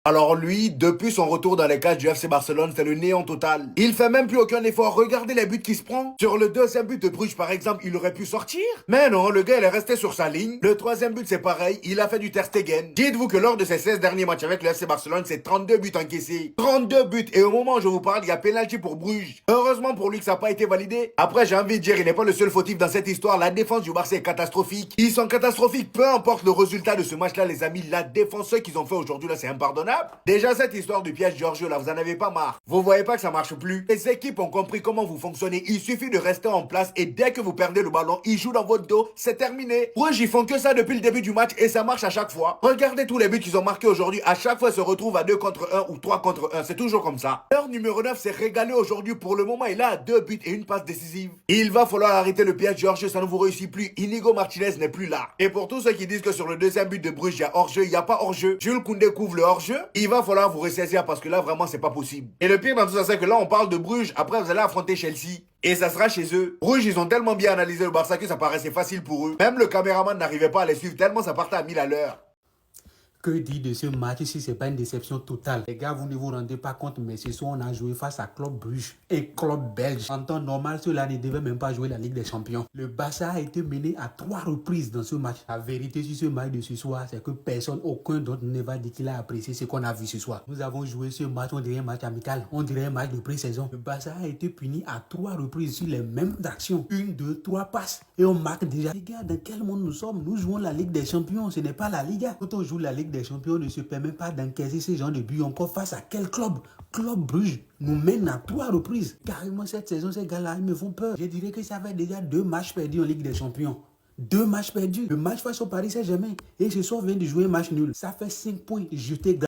Alors lui, depuis son retour dans les cages du FC Barcelone, c'est le néant total. Il fait même plus aucun effort. Regardez les buts qu'il se prend. Sur le deuxième but de Bruges, par exemple, il aurait pu sortir. Mais non, le gars, il est resté sur sa ligne. Le troisième but, c'est pareil. Il a fait du Ter Stegen. Dites-vous que lors de ses 16 derniers matchs avec le FC Barcelone, c'est 32 buts encaissés. 32 buts. Et au moment où je vous parle, il y a pénalty pour Bruges. Heureusement pour lui que ça n'a pas été validé. Après, j'ai envie de dire, il n'est pas le seul fautif dans cette histoire. La défense du Barça est catastrophique. Ils sont catastrophiques. Peu importe le résultat de ce match-là, les amis. La défense qu'ils ont fait aujourd'hui, là, c'est impardonnable. Déjà, cette histoire du piège Giorgio, là, vous en avez pas marre. Vous voyez pas que ça marche plus? Les équipes ont compris comment vous fonctionnez. Il suffit de rester en place et dès que vous perdez le ballon, ils jouent dans votre dos. C'est terminé. Rouge, ils font que ça depuis le début du match et ça marche à chaque fois. Regardez tous les buts qu'ils ont marqués aujourd'hui. À chaque fois, ils se retrouvent à 2 contre 1 ou 3 contre 1. C'est toujours comme ça. Leur numéro 9 s'est régalé aujourd'hui. Pour le moment, il a 2 buts et une passe décisive. Il va falloir arrêter le piège Giorgio, ça ne vous réussit plus. Inigo Martinez n'est plus là. Et pour tous ceux qui disent que sur le deuxième but de Bruges, il y a hors-jeu, il n'y a pas hors-jeu. Jules Koundé couvre le hors-jeu. Il va falloir vous ressaisir parce que là, vraiment, c'est pas possible. Et le pire dans tout ça, c'est que là, on parle de Bruges. Après, vous allez affronter Chelsea. Et ça sera chez eux. Bruges, ils ont tellement bien analysé le Barça que ça paraissait facile pour eux. Même le caméraman n'arrivait pas à les suivre tellement ça partait à 1000 à l'heure. Que dire de ce match si ce n'est pas une déception totale? Les gars, vous ne vous rendez pas compte, mais ce soir, on a joué face à Club Bruges, un club belge. En temps normal, ceux-là ne devaient même pas jouer la Ligue des Champions. Le Barça a été mené à 3 reprises dans ce match. La vérité sur ce match de ce soir, c'est que personne, aucun d'autre ne va dire qu'il a apprécié ce qu'on a vu ce soir. Nous avons joué ce match, on dirait un match amical, on dirait un match de pré-saison. Le Barça a été puni à 3 reprises sur les mêmes actions. 1, 2, 3 passes. Et on marque déjà. Les gars, dans quel monde nous sommes? Nous jouons la Ligue des Champions, ce n'est pas la Liga. Quand on joue la Ligue des Champions, on ne se permet pas d'encaisser ce genre de buts encore face à quel club? Club Bruges nous mène à 3 reprises. Carrément, cette saison, ces gars-là, ils me font peur. Je dirais que ça fait déjà 2 matchs perdus en Ligue des Champions. 2 matchs perdus. Le match face au Paris Saint-Germain. Et ce soir, vient de jouer un match nul. Ça fait 5 points jetés.